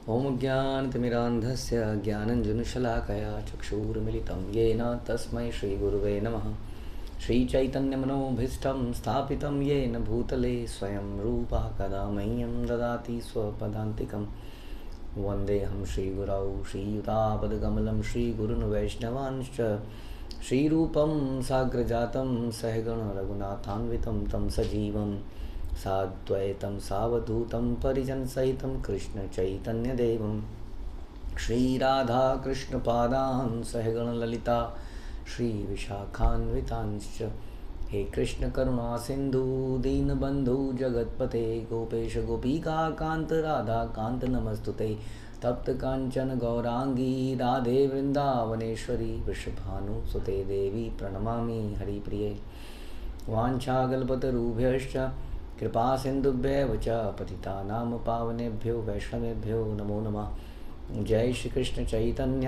ॐ ज्ञानतिमिरान्धस्य ज्ञानञ्जनशलाकया चक्षुरुन्मिलितं येन तस्मै श्रीगुरुवे नमः। श्रीचैतन्यमनोभीष्टं स्थापितं येन भूतले स्वयं रूपः कदा मह्यं ददाति स्वपदान्तिकं। वन्देऽहं श्रीगुरौ श्रीयुतापदकमलं श्रीगुरून् वैष्णवांश्च श्रीरूपं साग्रजातं सहगण रघुनाथान्वितं तं सजीवं साद्वैतं सावधूतं परिजनसहितं कृष्णचैतन्यदेवं श्रीराधाकृष्णपादान् सहगणललिता श्रीविशाखान्वितांश्च। हे कृष्ण करुणा सिंधु दीनबंधु जगतपते गोपेश गोपिका कांत राधा कांत नमस्तुते। तप्त कांचन गौरांगी राधे वृंदावनेश्वरी वृषभानुसुते देवी प्रणमामि हरिप्रिये। वाञ्छाकल्पतरुभ्यश्च कृपा सिन्धुभ्येव च पतितानां पावनेभ्यो वैष्णवेभ्यो नमो नमः। जय श्री कृष्ण चैतन्य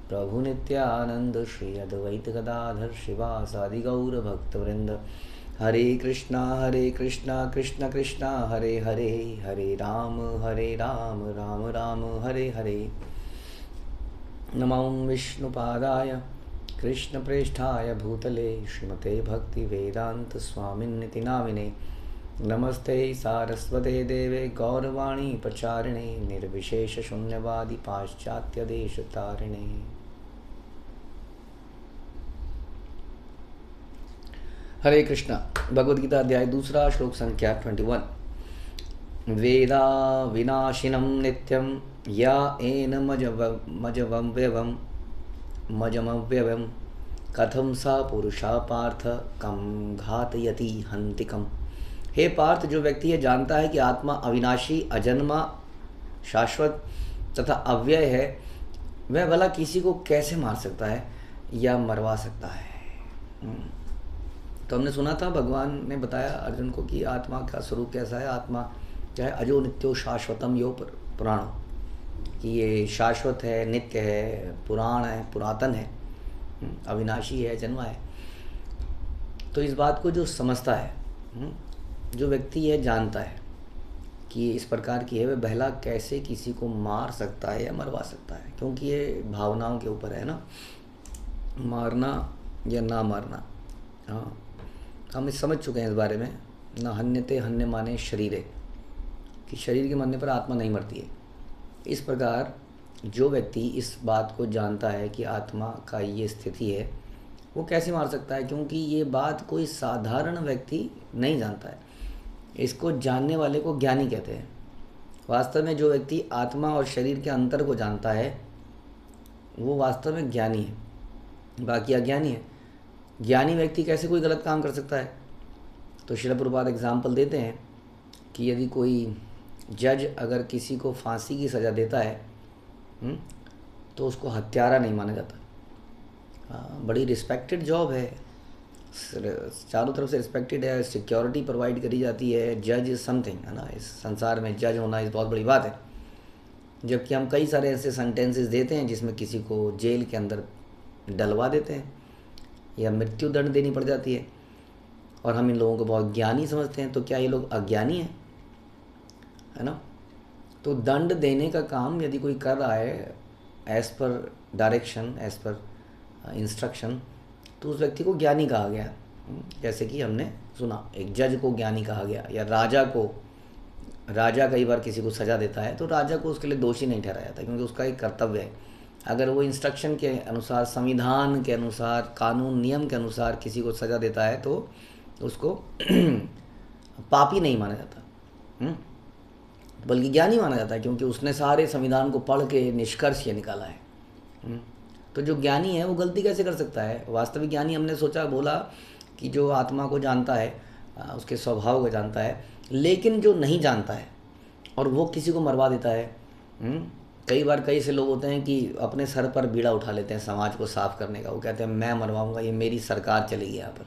प्रभु नित्यानंद श्री अद्वैत गदाधर शिवासादि गौर भक्तवृंद। हरे कृष्णा कृष्ण कृष्णा हरे हरे, हरे राम राम राम हरे हरे। नमो विष्णुपादाय कृष्णप्रेष्ठाय भूतले श्रीमते भक्तिवेदांत स्वामिन्निति नामिने। नमस्ते सारस्वते देवे गौरवाणी प्रचारिणे निर्विशेष शून्यवादी पाश्चात्य देश तारिणे। हरे कृष्णा। भगवद गीता अध्याय 2 श्लोक संख्या 21। वेदा विनाशिनं नित्यं या एन मजमव्यवं कथम सा पुरुषा पार्थ कम घातयति हन्तिकम्। हे पार्थ, जो व्यक्ति ये जानता है कि आत्मा अविनाशी, अजन्मा, शाश्वत तथा अव्यय है, वह भला किसी को कैसे मार सकता है या मरवा सकता है। तो हमने सुना था, भगवान ने बताया अर्जुन को कि आत्मा का स्वरूप कैसा है। आत्मा क्या है? अजो नित्यो शाश्वतम यो पुराण, कि ये शाश्वत है, नित्य है, पुराण है, पुरातन है, अविनाशी है, जन्मा है। तो इस बात को जो समझता है, जो व्यक्ति यह जानता है कि ये इस प्रकार की है, वह भला कैसे किसी को मार सकता है या मरवा सकता है। क्योंकि ये भावनाओं के ऊपर है ना, मारना या ना मारना। हाँ, हम समझ चुके हैं इस बारे में। न हन्यते हन्य माने शरीरे, कि शरीर के मरने पर आत्मा नहीं मरती है। इस प्रकार जो व्यक्ति इस बात को जानता है कि आत्मा का ये स्थिति है, वो कैसे मार सकता है। क्योंकि ये बात कोई साधारण व्यक्ति नहीं जानता है। इसको जानने वाले को ज्ञानी कहते हैं। वास्तव में जो व्यक्ति आत्मा और शरीर के अंतर को जानता है, वो वास्तव में ज्ञानी है, बाकी अज्ञानी है। ज्ञानी व्यक्ति कैसे कोई गलत काम कर सकता है। तो श्रील प्रभुपाद एग्जाम्पल देते हैं कि यदि कोई जज अगर किसी को फांसी की सज़ा देता है, तो उसको हत्यारा नहीं माना जाता। बड़ी रिस्पेक्टेड जॉब है, चारों तरफ से रिस्पेक्टेड है, सिक्योरिटी प्रोवाइड करी जाती है। जज इज़ समथिंग, है ना। इस संसार में जज होना इस बहुत बड़ी बात है। जबकि हम कई सारे ऐसे सेंटेंसेस देते हैं जिसमें किसी को जेल के अंदर डलवा देते हैं या मृत्यु दंड देनी पड़ जाती है, और हम इन लोगों को बहुत ज्ञानी समझते हैं। तो क्या ये लोग अज्ञानी हैं, है ना। तो दंड देने का काम यदि कोई कर रहा है as per direction, as per instruction, तो उस व्यक्ति को ज्ञानी कहा गया। जैसे कि हमने सुना, एक जज को ज्ञानी कहा गया, या राजा कई बार किसी को सज़ा देता है तो राजा को उसके लिए दोषी नहीं ठहराया जाता, क्योंकि उसका एक कर्तव्य है। अगर वो इंस्ट्रक्शन के अनुसार, संविधान के अनुसार, कानून नियम के अनुसार किसी को सज़ा देता है तो उसको पापी नहीं माना जाता, बल्कि ज्ञानी माना जाता है, क्योंकि उसने सारे संविधान को पढ़ के निष्कर्ष ये निकाला है। तो जो ज्ञानी है वो गलती कैसे कर सकता है। वास्तविक ज्ञानी, हमने सोचा बोला कि जो आत्मा को जानता है, उसके स्वभाव को जानता है, लेकिन जो नहीं जानता है और वो किसी को मरवा देता है। कई बार कई से लोग होते हैं कि अपने सर पर बीड़ा उठा लेते हैं समाज को साफ करने का। वो कहते हैं मैं मरवाऊंगा, ये मेरी सरकार चलेगी यहाँ पर,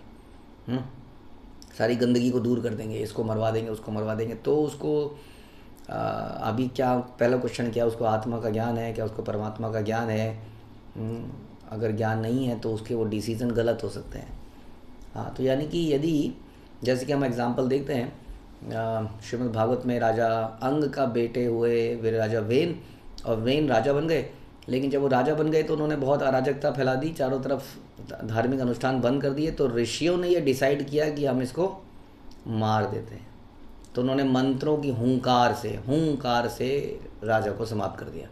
सारी गंदगी को दूर कर देंगे, इसको मरवा देंगे, उसको मरवा देंगे। तो उसको अभी क्या, पहला क्वेश्चन क्या, उसको आत्मा का ज्ञान है क्या, उसको परमात्मा का ज्ञान है। अगर ज्ञान नहीं है तो उसके वो डिसीज़न गलत हो सकते हैं। हाँ, तो यानी कि यदि, जैसे कि हम एग्जांपल देखते हैं श्रीमद् भागवत में, राजा अंग का बेटे हुए वे राजा वेन और वेन राजा बन गए। लेकिन जब वो राजा बन गए तो उन्होंने बहुत अराजकता फैला दी, चारों तरफ धार्मिक अनुष्ठान बंद कर दिए। तो ऋषियों ने ये डिसाइड किया कि हम इसको मार देते हैं। तो उन्होंने मंत्रों की हुंकार से राजा को समाप्त कर दिया,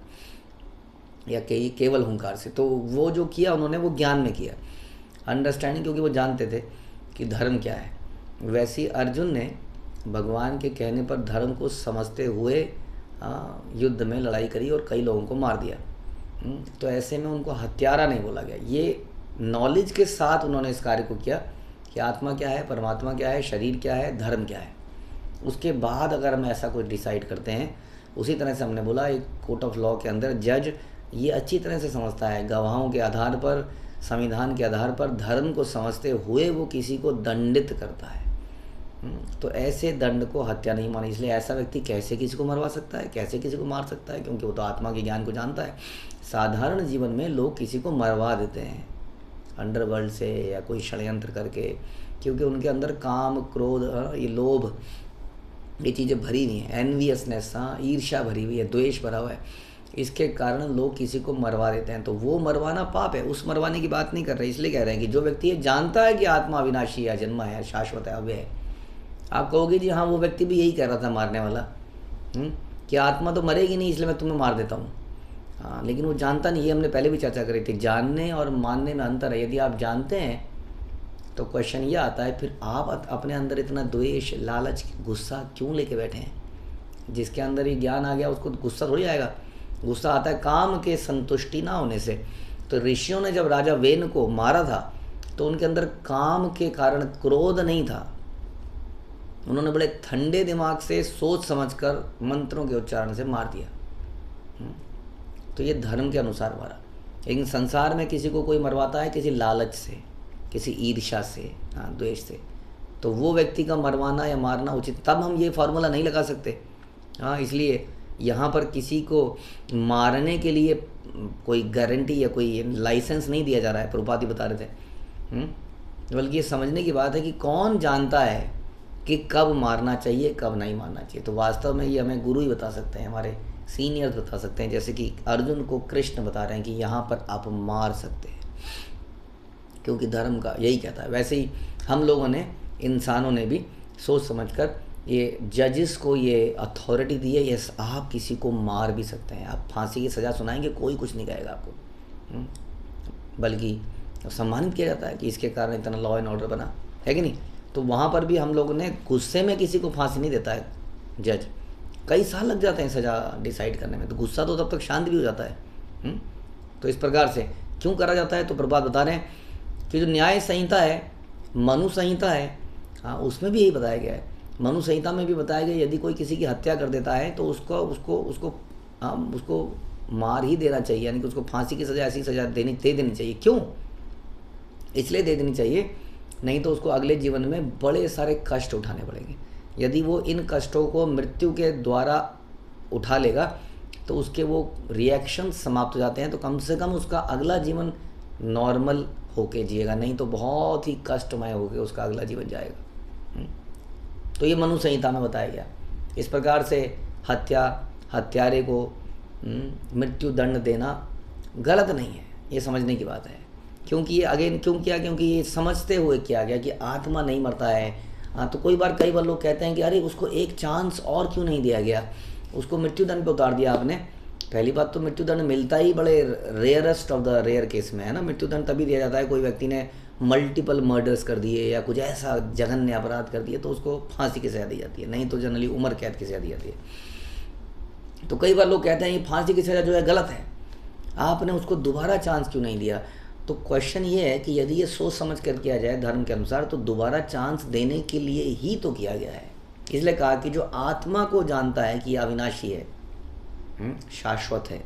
या केवल हुंकार से। तो वो जो किया उन्होंने वो ज्ञान में किया, अंडरस्टैंडिंग, क्योंकि वो जानते थे कि धर्म क्या है। वैसे ही अर्जुन ने भगवान के कहने पर धर्म को समझते हुए युद्ध में लड़ाई करी और कई लोगों को मार दिया। तो ऐसे में उनको हत्यारा नहीं बोला गया। ये नॉलेज के साथ उन्होंने इस कार्य को किया कि आत्मा क्या है, परमात्मा क्या है, शरीर क्या है, धर्म क्या है। उसके बाद अगर हम ऐसा कुछ डिसाइड करते हैं, उसी तरह से हमने बोला एक कोर्ट ऑफ लॉ के अंदर जज ये अच्छी तरह से समझता है, गवाहों के आधार पर, संविधान के आधार पर धर्म को समझते हुए वो किसी को दंडित करता है। तो ऐसे दंड को हत्या नहीं मानी। इसलिए ऐसा व्यक्ति कैसे किसी को मरवा सकता है, कैसे किसी को मार सकता है, क्योंकि वो तो आत्मा के ज्ञान को जानता है। साधारण जीवन में लोग किसी को मरवा देते हैं अंडरवर्ल्ड से या कोई षड्यंत्र करके, क्योंकि उनके अंदर काम, क्रोध, ये लोभ, ये चीज़ें भरी हुई हैं, एनवियसनेस, ईर्ष्या भरी हुई है, द्वेष भरा हुआ है। इसके कारण लोग किसी को मरवा देते हैं। तो वो मरवाना पाप है, उस मरवाने की बात नहीं कर रहे। इसलिए कह रहे हैं कि जो व्यक्ति ये जानता है कि आत्मा अविनाशी है, जन्मा है, शाश्वत है, अव्यय है। आप कहोगे जी हाँ वो व्यक्ति भी यही कह रहा था मारने वाला, कि आत्मा तो मरेगी नहीं इसलिए मैं तुम्हें मार देता हूँ। हाँ, लेकिन वो जानता नहीं। ये हमने पहले भी चर्चा करी थी, जानने और मानने में अंतर है। यदि आप जानते हैं तो क्वेश्चन ये आता है फिर आप अपने अंदर इतना द्वेष, लालच, गुस्सा क्यों लेके बैठे हैं? जिसके अंदर ये ज्ञान आ गया उसको गुस्सा थोड़ी आएगा। गुस्सा आता है काम के संतुष्टि ना होने से। तो ऋषियों ने जब राजा वेन को मारा था तो उनके अंदर काम के कारण क्रोध नहीं था। उन्होंने बड़े ठंडे दिमाग से सोच समझकर मंत्रों के उच्चारण से मार दिया। तो ये धर्म के अनुसार मारा। लेकिन संसार में किसी को कोई मरवाता है किसी लालच से, किसी ईर्ष्या से, द्वेष से, तो वो व्यक्ति का मरवाना या मारना उचित। तब हम ये फार्मूला नहीं लगा सकते। इसलिए यहाँ पर किसी को मारने के लिए कोई गारंटी या कोई लाइसेंस नहीं दिया जा रहा है, प्रभुपाद जी बता रहे थे। बल्कि ये समझने की बात है कि कौन जानता है कि कब मारना चाहिए, कब नहीं मारना चाहिए। तो वास्तव में ये हमें गुरु ही बता सकते हैं, हमारे सीनियर्स बता सकते हैं। जैसे कि अर्जुन को कृष्ण बता रहे हैं कि यहाँ पर आप मार सकते हैं, क्योंकि धर्म का यही कहता है। वैसे ही हम लोगों ने, इंसानों ने भी सोच समझकर ये जजेस को ये अथॉरिटी दी है, यस आप किसी को मार भी सकते हैं, आप फांसी की सज़ा सुनाएंगे, कोई कुछ नहीं कहेगा आपको, बल्कि सम्मानित किया जाता है कि इसके कारण इतना लॉ एंड ऑर्डर बना है कि नहीं। तो वहाँ पर भी हम लोगों ने गुस्से में किसी को फांसी नहीं देता है जज। कई साल लग जाते हैं सज़ा डिसाइड करने में, तो गुस्सा तो तब तक शांत भी हो जाता है। तो इस प्रकार से क्यों करा जाता है? तो प्रभुपाद बता रहे हैं कि जो न्याय संहिता है, मनु संहिता है, उसमें भी यही बताया गया है। मनु संहिता में भी बताया गया यदि कोई किसी की हत्या कर देता है तो उसको मार ही देना चाहिए, यानी कि उसको फांसी की सज़ा, ऐसी सज़ा दे देनी चाहिए। क्यों? इसलिए दे देनी चाहिए, नहीं तो उसको अगले जीवन में बड़े सारे कष्ट उठाने पड़ेंगे। यदि वो इन कष्टों को मृत्यु के द्वारा उठा लेगा तो उसके वो रिएक्शन समाप्त हो जाते हैं। तो कम से कम उसका अगला जीवन नॉर्मल होके जिएगा, नहीं तो बहुत ही कष्टमय होके उसका अगला जीवन जाएगा। तो ये मनु संहिता में बताया गया। इस प्रकार से हत्यारे को मृत्यु दंड देना गलत नहीं है, ये समझने की बात है। क्योंकि ये अगेन क्यों किया? क्योंकि ये समझते हुए किया गया कि आत्मा नहीं मरता है। तो कई बार लोग कहते हैं कि अरे उसको एक चांस और क्यों नहीं दिया गया, उसको मृत्यु दंड पे उतार दिया आपने। पहली बात तो मृत्यु दंड मिलता ही बड़े rarest of the rare case में है ना। मृत्यु दंड तभी दिया जाता है कोई व्यक्ति ने मल्टीपल मर्डर्स कर दिए या कुछ ऐसा जघन्य अपराध कर दिए तो उसको फांसी की सजा दी जाती है, नहीं तो जनरली उम्र कैद की सजा दी जाती है। तो कई बार लोग कहते हैं ये फांसी की सजा जो है गलत है, आपने उसको दोबारा चांस क्यों नहीं दिया? तो क्वेश्चन ये है कि यदि ये सोच समझ कर किया जाए धर्म के अनुसार तो दोबारा चांस देने के लिए ही तो किया गया है। इसलिए कहा कि जो आत्मा को जानता है कि अविनाशी है, शाश्वत है,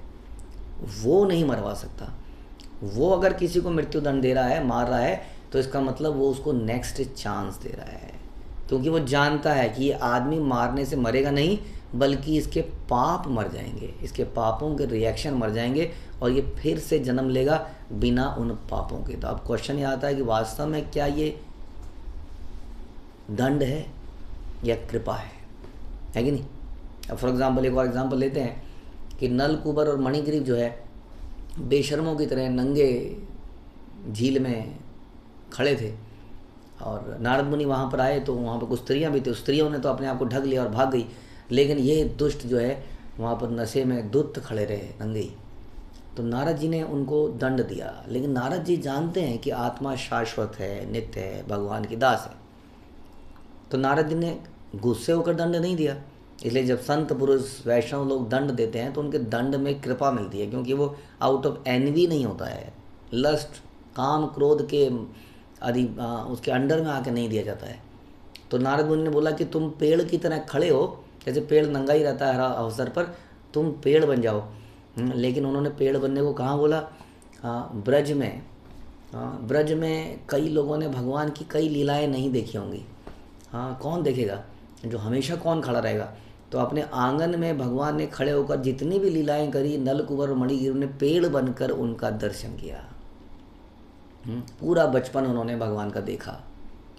वो नहीं मरवा सकता। वो अगर किसी को मृत्यु दंड दे रहा है, मार रहा है, तो इसका मतलब वो उसको नेक्स्ट चांस दे रहा है, क्योंकि वो जानता है कि ये आदमी मारने से मरेगा नहीं, बल्कि इसके पाप मर जाएंगे, इसके पापों के रिएक्शन मर जाएंगे और ये फिर से जन्म लेगा बिना उन पापों के। तो अब क्वेश्चन ये आता है कि वास्तव में क्या ये दंड है या कृपा है कि नहीं? अब फॉर एग्जाम्पल एक और एग्जाम्पल लेते हैं कि नलकूबर और मणिग्रीव जो है बेशर्मों की तरह नंगे झील में खड़े थे, और नारद मुनि वहाँ पर आए तो वहाँ पर कुछ स्त्रियाँ भी थी, उस स्त्रियों ने तो अपने आप को ढक लिया और भाग गई, लेकिन ये दुष्ट जो है वहाँ पर नशे में दुष्ट खड़े रहे नंगे ही। तो नारद जी ने उनको दंड दिया, लेकिन नारद जी जानते हैं कि आत्मा शाश्वत है, नित्य है, भगवान की दास है। तो नारद जी ने गुस्से होकर दंड नहीं दिया। इसलिए जब संत पुरुष वैष्णव लोग दंड देते हैं तो उनके दंड में कृपा मिलती है, क्योंकि वो आउट ऑफ एनवी नहीं होता है, लस्ट काम क्रोध के उसके अंडर में आके नहीं दिया जाता है। तो नारद मुनि ने बोला कि तुम पेड़ की तरह खड़े हो, जैसे पेड़ नंगा ही रहता है हर अवसर पर, तुम पेड़ बन जाओ। लेकिन उन्होंने पेड़ बनने को कहाँ बोला? ब्रज में। ब्रज में कई लोगों ने भगवान की कई लीलाएं नहीं देखी होंगी। कौन देखेगा? जो हमेशा कौन खड़ा रहेगा? तो अपने आंगन में भगवान ने खड़े होकर जितनी भी लीलाएं करी, नलकूबर और मणिग्रीव ने पेड़ बनकर उनका दर्शन किया। पूरा बचपन उन्होंने भगवान का देखा,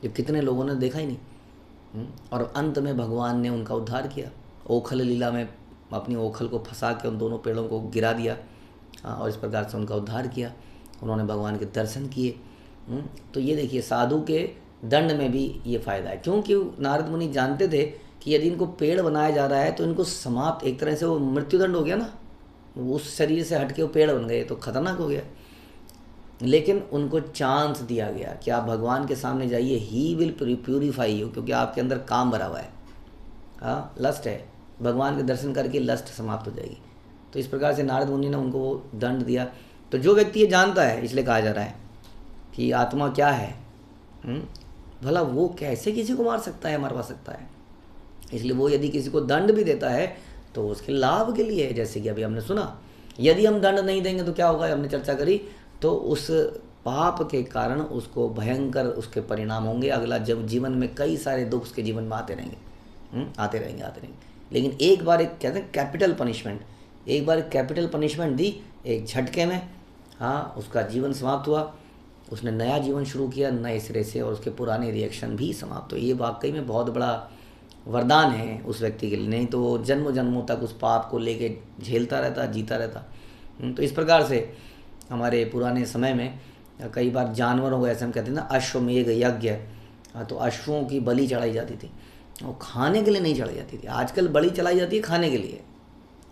जो कितने लोगों ने देखा ही नहीं। और अंत में भगवान ने उनका उद्धार किया। ओखल लीला में अपनी ओखल को फंसा के उन दोनों पेड़ों को गिरा दिया, और इस प्रकार से उनका उद्धार किया। उन्होंने भगवान के दर्शन किए। तो ये देखिए, साधु के दंड में भी ये फ़ायदा है, क्योंकि नारद मुनि जानते थे कि यदि इनको पेड़ बनाया जा रहा है तो इनको समाप्त, एक तरह से वो मृत्युदंड हो गया ना, उस शरीर से हट के वो पेड़ बन गए तो खतरनाक हो गया। लेकिन उनको चांस दिया गया कि आप भगवान के सामने जाइए, ही विल प्यूरीफाई यू, क्योंकि आपके अंदर काम भरा हुआ है, लस्ट है, भगवान के दर्शन करके लस्ट समाप्त हो जाएगी। तो इस प्रकार से नारद मुनि ने उनको वो दंड दिया। तो जो व्यक्ति ये जानता है, इसलिए कहा जा रहा है कि आत्मा क्या है, भला वो कैसे किसी को मार सकता है, मरवा सकता है। इसलिए वो यदि किसी को दंड भी देता है तो उसके लाभ के लिए है। जैसे कि अभी हमने सुना, यदि हम दंड नहीं देंगे तो क्या होगा, हमने चर्चा करी, तो उस पाप के कारण उसको भयंकर उसके परिणाम होंगे। अगला जब जीवन में कई सारे दुख उसके जीवन में आते रहेंगे, आते रहेंगे। लेकिन एक बार एक कहते हैं कैपिटल पनिशमेंट, एक बार कैपिटल पनिशमेंट दी एक झटके में, उसका जीवन समाप्त हुआ, उसने नया जीवन शुरू किया नए सिरे से, और उसके पुराने रिएक्शन भी समाप्त हुए। ये वाकई में बहुत बड़ा वरदान है उस व्यक्ति के लिए, नहीं तो वो जन्म जन्मों तक उस पाप को लेके झेलता रहता, जीता रहता। तो इस प्रकार से हमारे पुराने समय में कई बार जानवरों को, ऐसे हम कहते हैं ना, अश्वमेध यज्ञ, तो अश्वों की बलि चढ़ाई जाती थी, वो खाने के लिए नहीं चढ़ाई जाती थी। आजकल बलि चढ़ाई जाती है खाने के लिए,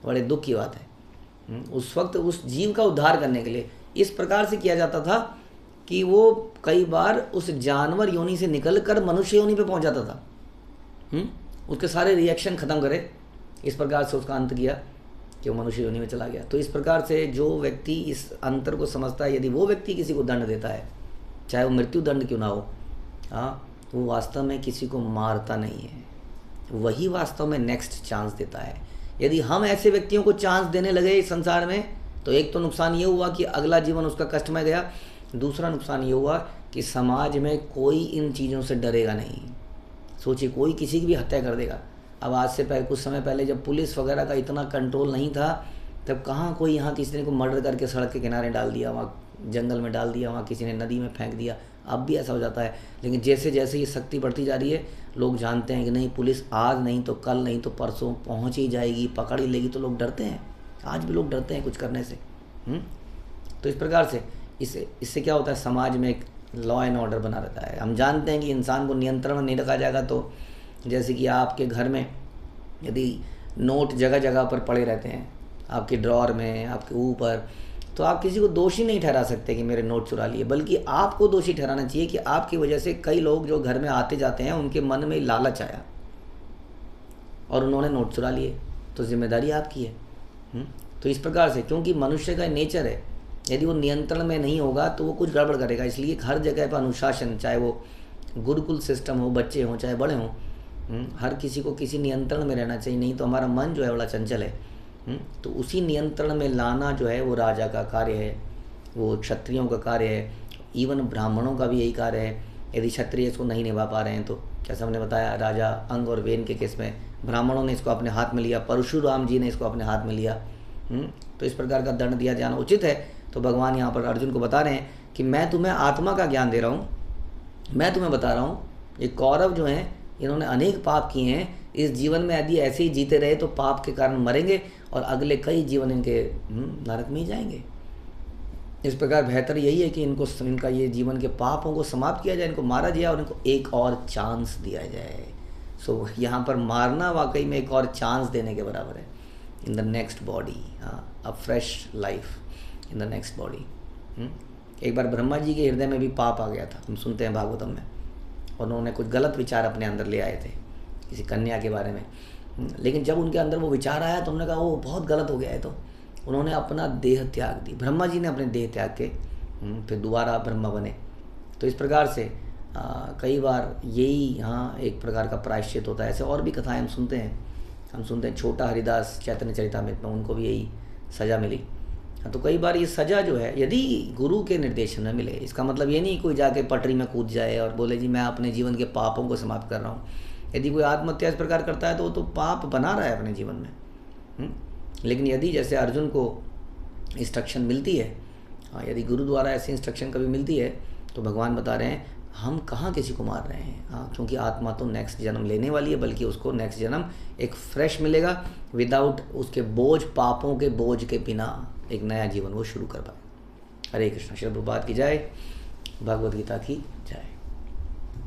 बड़े दुख की बात है। उस वक्त उस जीव का उद्धार करने के लिए इस प्रकार से किया जाता था कि वो कई बार उस जानवर योनि से निकल कर मनुष्य योनि पे पहुंच जाता था, उसके सारे रिएक्शन ख़त्म करे। इस प्रकार से उसका अंत किया कि वो मनुष्य योनि में चला गया। तो इस प्रकार से जो व्यक्ति इस अंतर को समझता है, यदि वो व्यक्ति किसी को दंड देता है, चाहे वो मृत्यु दंड क्यों ना हो, तो वो वास्तव में किसी को मारता नहीं है, वही वास्तव में नेक्स्ट चांस देता है। यदि हम ऐसे व्यक्तियों को चांस देने लगे इस संसार में, तो एक तो नुकसान ये हुआ कि अगला जीवन उसका कष्टमय गया, दूसरा नुकसान ये हुआ कि समाज में कोई इन चीज़ों से डरेगा नहीं। सोचिए, कोई किसी की भी हत्या कर देगा। अब आज से पहले, कुछ समय पहले जब पुलिस वगैरह का इतना कंट्रोल नहीं था, तब कहाँ कोई यहाँ किसी ने को मर्डर करके सड़क के किनारे डाल दिया, वहाँ जंगल में डाल दिया, वहाँ किसी ने नदी में फेंक दिया। अब भी ऐसा हो जाता है। लेकिन जैसे जैसे ये शक्ति बढ़ती जा रही है, लोग जानते हैं कि नहीं, पुलिस आज नहीं तो कल नहीं तो परसों पहुँच ही जाएगी, पकड़ ही लेगी। तो लोग डरते हैं, आज भी लोग डरते हैं कुछ करने से। तो इस प्रकार से इससे क्या होता है, समाज में एक लॉ एंड ऑर्डर बना रहता है। हम जानते हैं कि इंसान को नियंत्रण में नहीं रखा जाएगा, तो जैसे कि आपके घर में यदि नोट जगह जगह पर पड़े रहते हैं, आपके ड्रॉर में, आपके ऊपर, तो आप किसी को दोषी नहीं ठहरा सकते कि मेरे नोट चुरा लिए, बल्कि आपको दोषी ठहराना चाहिए कि आपकी वजह से कई लोग जो घर में आते जाते हैं, उनके मन में लालच आया और उन्होंने नोट चुरा लिए, तो जिम्मेदारी आपकी है। तो इस प्रकार से, क्योंकि मनुष्य का नेचर है, यदि वो नियंत्रण में नहीं होगा तो वो कुछ गड़बड़ करेगा। इसलिए हर जगह पर अनुशासन, चाहे वो गुरुकुल सिस्टम हो, बच्चे हों चाहे बड़े हों, हर किसी को किसी नियंत्रण में रहना चाहिए, नहीं तो हमारा मन जो है बड़ा चंचल है। तो उसी नियंत्रण में लाना जो है वो राजा का कार्य है, वो क्षत्रियों का कार्य है, इवन ब्राह्मणों का भी यही कार्य है। यदि क्षत्रिय इसको नहीं निभा पा रहे हैं तो, जैसे हमने बताया राजा अंग और वेन के केस में, ब्राह्मणों ने इसको अपने हाथ में लिया, परशुराम जी ने इसको अपने हाथ में लिया। तो इस प्रकार का दंड दिया जाना उचित है। तो भगवान यहाँ पर अर्जुन को बता रहे हैं कि मैं तुम्हें आत्मा का ज्ञान दे रहा हूँ, मैं तुम्हें बता रहा हूँ, ये कौरव जो हैं इन्होंने अनेक पाप किए हैं, इस जीवन में यदि ऐसे ही जीते रहे तो पाप के कारण मरेंगे, और अगले कई जीवन इनके नरक में ही जाएंगे। इस प्रकार बेहतर यही है कि इनका ये जीवन के पापों को समाप्त किया जाए, इनको मारा जाए और इनको एक और चांस दिया जाए। सो यहाँ पर मारना वाकई में एक और चांस देने के बराबर है। In the next body, a fresh life in the next body. एक बार ब्रह्मा जी के हृदय में भी पाप आ गया था, हम सुनते हैं भागवतम में। उन्होंने कुछ गलत विचार अपने अंदर ले आए थे किसी कन्या के बारे में, लेकिन जब उनके अंदर वो विचार आया तो उन्होंने कहा वो बहुत गलत हो गया है, तो उन्होंने अपना देह त्याग दी। ब्रह्मा जी ने अपने देह त्याग के फिर दोबारा ब्रह्मा बने। तो इस प्रकार से कई बार यही यहाँ एक प्रकार का प्रायश्चित होता है। ऐसे और भी कथाएं हम सुनते हैं छोटा हरिदास चैतन्य चरितामृत में, उनको भी यही सज़ा मिली। तो कई बार ये सज़ा जो है यदि गुरु के निर्देशन में मिले, इसका मतलब ये नहीं कोई जाके पटरी में कूद जाए और बोले जी मैं अपने जीवन के पापों को समाप्त कर रहा हूँ। यदि कोई आत्महत्या इस प्रकार करता है तो वो तो पाप बना रहा है अपने जीवन में। लेकिन यदि जैसे अर्जुन को इंस्ट्रक्शन मिलती है, यदि गुरु द्वारा ऐसी इंस्ट्रक्शन कभी मिलती है तो भगवान बता रहे हैं हम कहाँ किसी को मार रहे हैं, क्योंकि आत्मा तो नेक्स्ट जन्म लेने वाली है, बल्कि उसको नेक्स्ट जन्म एक फ्रेश मिलेगा, विदाउट उसके बोझ, पापों के बोझ के बिना एक नया जीवन वो शुरू कर पाए। हरे कृष्ण। श्री प्रभुपाद की जय, भगवद गीता की जय।